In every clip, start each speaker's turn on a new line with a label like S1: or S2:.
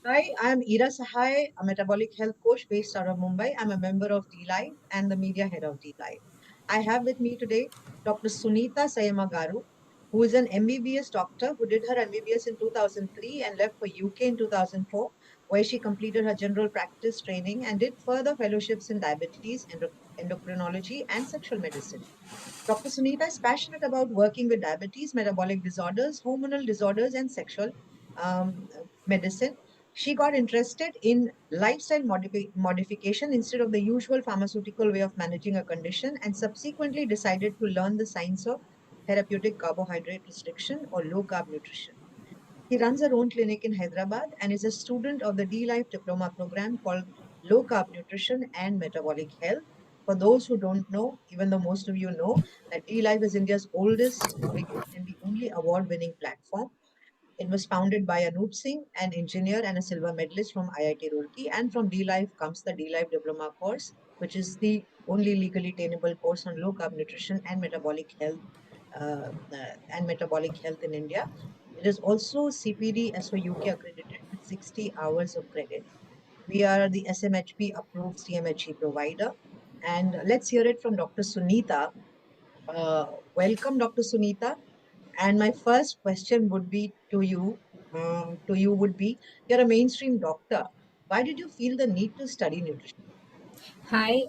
S1: Hi, I'm Ira Sahai, a metabolic health coach based out of Mumbai. I'm a member of D-Live and the media head of D-Live. I have with me today Dr. Sunita Sayamagaru, who is an MBBS doctor who did her MBBS in 2003 and left for UK in 2004, where she completed her general practice training and did further fellowships in diabetes, endocrinology, and sexual medicine. Dr. Sunita is passionate about working with diabetes, metabolic disorders, hormonal disorders, and sexual um, medicine. She got interested in lifestyle modification instead of the usual pharmaceutical way of managing a condition and subsequently decided to learn the science of therapeutic carbohydrate restriction or low carb nutrition. He runs her own clinic in Hyderabad and is a student of the D-Life diploma program called Low Carb Nutrition and Metabolic Health. For those who don't know, even though most of you know, that D-Life is India's oldest, biggest, and the only award-winning platform. It was founded by Anup Singh, an engineer and a silver medalist from IIT Roorkee. And from D-Life comes the D-Life Diploma course, which is the only legally attainable course on low carb nutrition and metabolic health in India. It is also CPD SO UK accredited with 60 hours of credit. We are the SMHP approved CMHE provider. And let's hear it from Dr. Sunita. Uh, Welcome, Dr. Sunita. And my first question would be to you. Would be, you're a mainstream doctor. Why did you feel the need to study nutrition?
S2: Hi,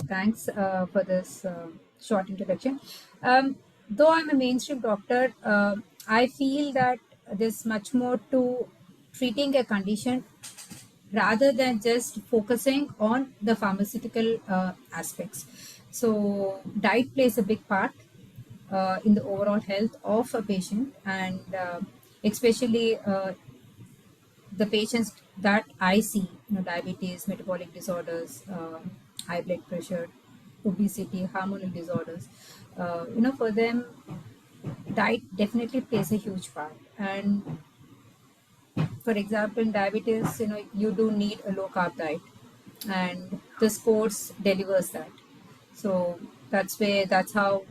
S2: thanks for this short introduction. Though I'm a mainstream doctor, I feel that there's much more to treating a condition rather than just focusing on the pharmaceutical aspects. So, diet plays a big part in the overall health of a patient, and especially the patients that I see, diabetes, metabolic disorders, high blood pressure, obesity, hormonal disorders, for them, diet definitely plays a huge part. And for example, in diabetes, you do need a low carb diet, and this course delivers that. So that's how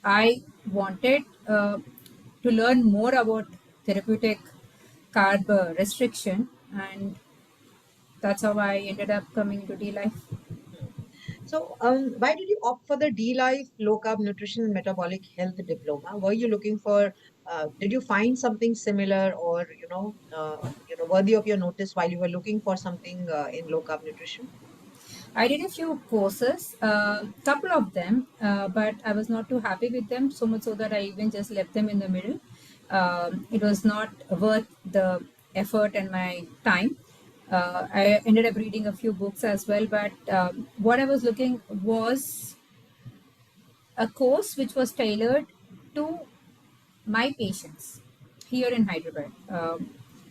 S2: I wanted to learn more about therapeutic carb restriction, and that's how I ended up coming to D Life.
S1: So, why did you opt for the D-Life Low Carb Nutrition and Metabolic Health Diploma? Were you looking for? Did you find something similar, or worthy of your notice while you were looking for something in low carb nutrition?
S2: I did a few courses, couple of them, but I was not too happy with them, so much so that I even just left them in the middle. It was not worth the effort and my time. I ended up reading a few books as well, but what I was looking was a course which was tailored to my patients here in Hyderabad.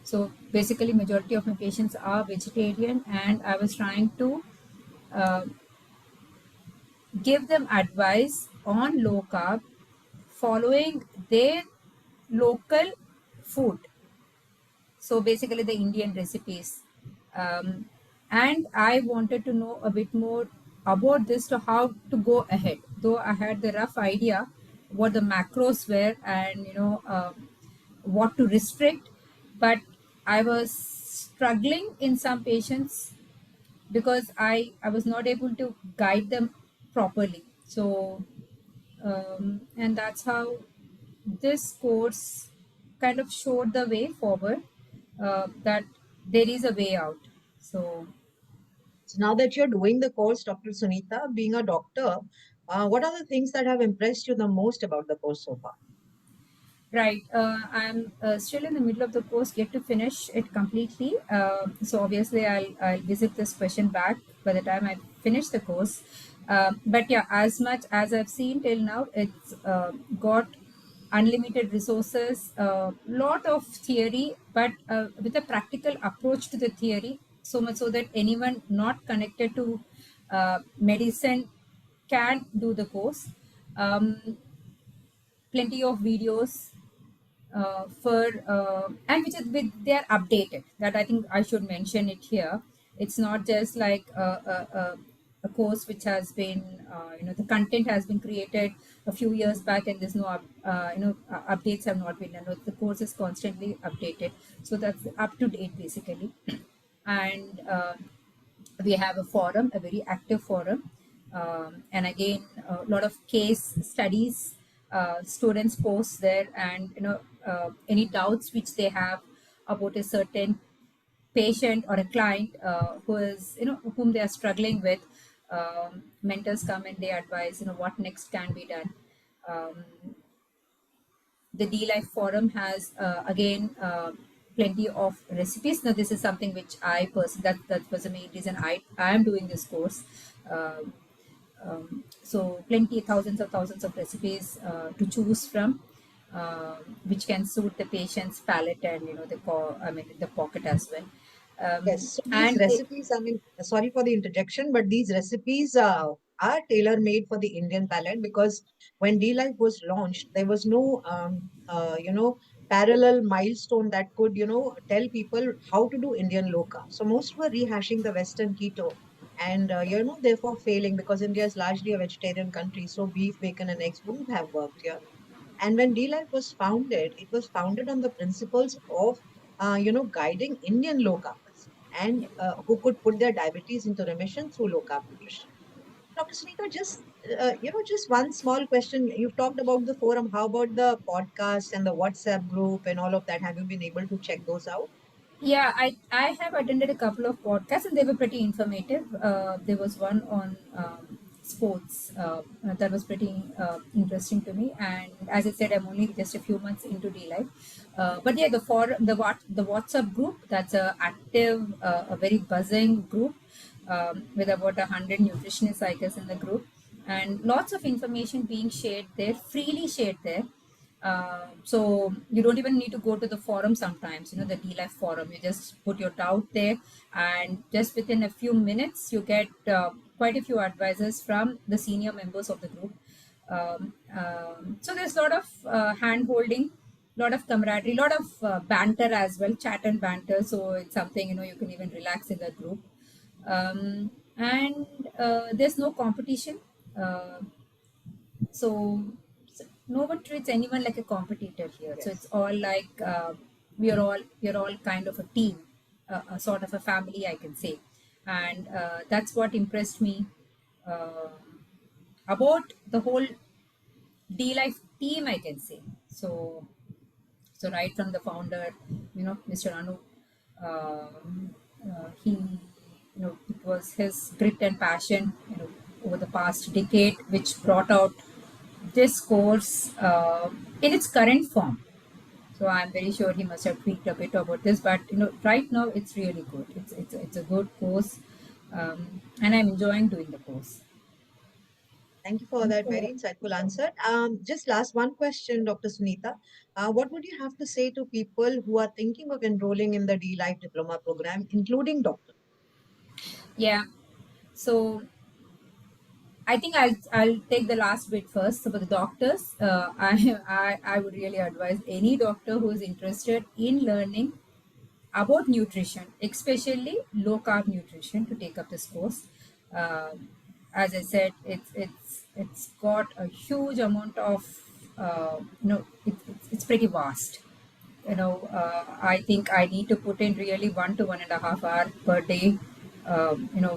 S2: So basically, majority of my patients are vegetarian, and I was trying to uh, give them advice on low carb, following their local food. So basically, the Indian recipes. And I wanted to know a bit more about this to how to go ahead. Though I had the rough idea what the macros were and what to restrict, but I was struggling in some patients because I was not able to guide them properly. So and that's how this course kind of showed the way forward, that there is a way out. So
S1: So now that you're doing the course, Dr. Sunita, being a doctor, what are the things that have impressed you the most about the course so far?
S2: right, I'm still in the middle of the course, yet to finish it completely. So obviously, I'll visit this question back by the time I finish the course. But yeah, as much as I've seen till now, it's got unlimited resources, lot of theory, but with a practical approach to the theory. So much so that anyone not connected to medicine can do the course. Um, Plenty of videos for and which is with they are updated, that I think I should mention it here. It's not just like a course which has been, the content has been created a few years back, and there's no, updates have not been done. No, the course is constantly updated, so that's up to date basically. And we have a forum, a very active forum, and again, a lot of case studies. Students post there, and any doubts which they have about a certain patient or a client who is whom they are struggling with, mentors come and they advise what next can be done. um, the D Life forum has again plenty of recipes. Now this is something which I personally, that was the main reason I am doing this course. Um so plenty, thousands of recipes to choose from, which can suit the patient's palate and the pocket as well.
S1: Yes, so these
S2: And it,
S1: recipes, I mean, sorry for the interjection, but these recipes are tailor-made for the Indian palate, because when D-Life was launched, there was no, parallel milestone that could, tell people how to do Indian low carb. So most were rehashing the Western keto and, therefore failing, because India is largely a vegetarian country. So beef, bacon, and eggs wouldn't have worked here. And when D-Life was founded, it was founded on the principles of, guiding Indian low carbers and who could put their diabetes into remission through low carb nutrition. Dr. Sunita, just one small question. You've talked about the forum. How about the podcast and the WhatsApp group and all of that? Have you been able to check those out?
S2: yeah, I have attended a couple of podcasts and they were pretty informative. There was one on sports that was pretty interesting to me. And as I said, I'm only just a few months into D Life. But yeah, the forum, the WhatsApp group, that's a active, a very buzzing group, with about 100 nutritionists, I guess, in the group, and lots of information being shared there, freely shared there. So you don't even need to go to the forum sometimes, the D Life forum. You just put your doubt there, and just within a few minutes, you get quite a few advisors from the senior members of the group. So there's a lot of hand holding, lot of camaraderie, lot of banter as well, chat and banter. So it's something you can even relax in the group. And there's no competition. Uh, so no one treats anyone like a competitor here. So it's
S1: Yes.
S2: all like we're all kind of a team, a sort of a family, I can say. And that's what impressed me uh, about the whole D Life team, I can say. So right from the founder, Mr. Anu, he, it was his grit and passion, over the past decade, which brought out this course in its current form. So I'm very sure he must have tweaked a bit about this, but right now it's really good. It's a good course, and I'm enjoying doing the course.
S1: Thank you for that very insightful answer. Just last one question, Dr. Sunita. What would you have to say to people who are thinking of enrolling in the D Life diploma program, including doctors?
S2: Yeah. So I think I'll take the last bit first. So for the doctors, I would really advise any doctor who is interested in learning about nutrition, especially low carb nutrition, to take up this course. As I said, it's got a huge amount of it's pretty vast. I think I need to put in really 1 to 1.5 hour per day.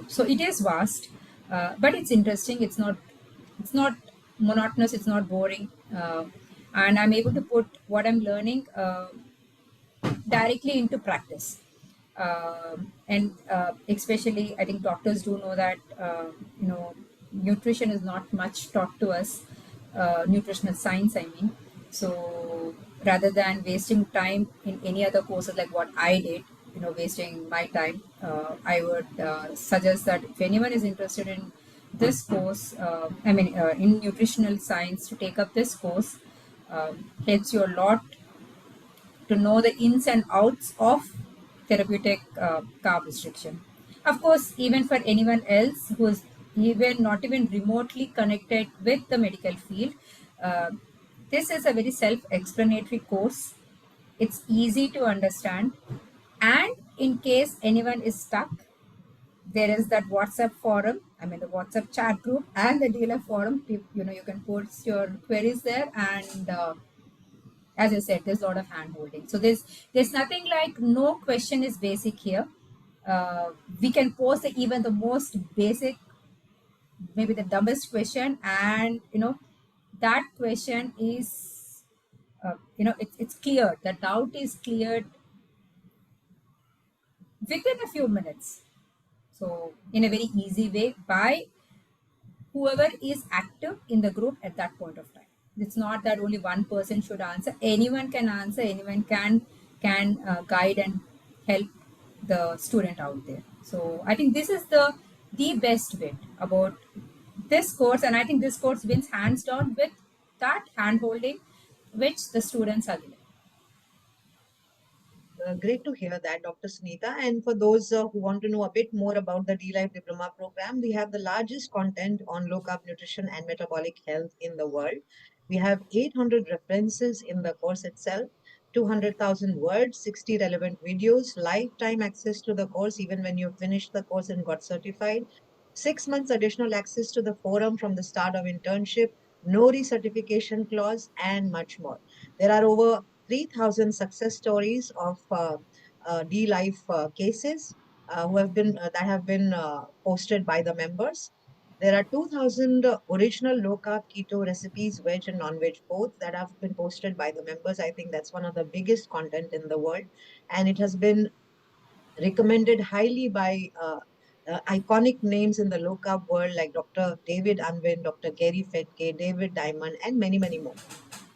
S2: So it is vast, but it's interesting. It's not monotonous. It's not boring, and I'm able to put what I'm learning directly into practice. And especially, I think doctors do know that nutrition is not much taught to us, nutritional science, I mean. So rather than wasting time in any other courses like what I did, wasting my time, I would suggest that if anyone is interested in this course, in nutritional science, to take up this course. Helps you a lot to know the ins and outs of therapeutic carb restriction. Of course, even for anyone else who is even not even remotely connected with the medical field, uh, this is a very self-explanatory course. It's easy to understand, and in case anyone is stuck, there is that WhatsApp forum, I'm in the WhatsApp chat group and the dealer forum. You can post your queries there, and as I said, there's a lot of hand holding. So there's nothing like no question is basic here. We can post even the most basic, maybe the dumbest question, and that question is it's cleared. The doubt is cleared within a few minutes. So in a very easy way by whoever is active in the group at that point of time. It's not that only one person should answer. Anyone can answer. Anyone can guide and help the student out there. So I think this is the best bit about this course, and I think this course wins hands down with that hand holding which the students are given.
S1: Great to hear that, Dr. Sunita. And for those who want to know a bit more about the D-Life Diploma program, we have the largest content on low-carb nutrition and metabolic health in the world. We have 800 references in the course itself, 200,000 words, 60 relevant videos, lifetime access to the course even when you finished the course and got certified, 6 months additional access to the forum from the start of internship, no recertification clause, and much more. There are over 3,000 success stories of D Life cases who have been that have been posted by the members. There are 2,000 original low carb keto recipes, veg and non veg both, that have been posted by the members. I think that's one of the biggest content in the world, and it has been recommended highly by iconic names in the low carb world like Dr. David Unwin, Dr. Gary Fetke, David Diamond, and many, many more.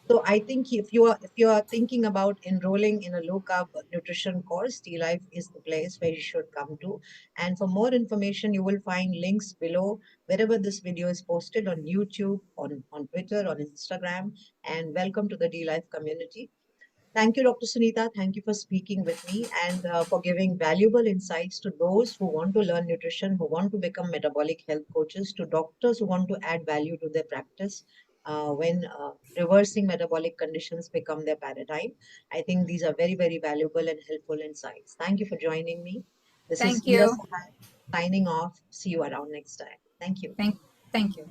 S1: So I think if you are thinking about enrolling in a low carb nutrition course, T Life is the place where you should come to. And for more information, you will find links below wherever this video is posted on YouTube, on Twitter, on Instagram. And welcome to the D Life community. Thank you, Dr. Sunita. Thank you for speaking with me and for giving valuable insights to those who want to learn nutrition, who want to become metabolic health coaches, to doctors who want to add value to their practice when reversing metabolic conditions become their paradigm. I think these are very, very valuable and helpful insights. Thank you for joining me. This is
S2: Thank
S1: Meera
S2: you.
S1: Sahai signing off. See you around next time. Thank you.
S2: Thank you.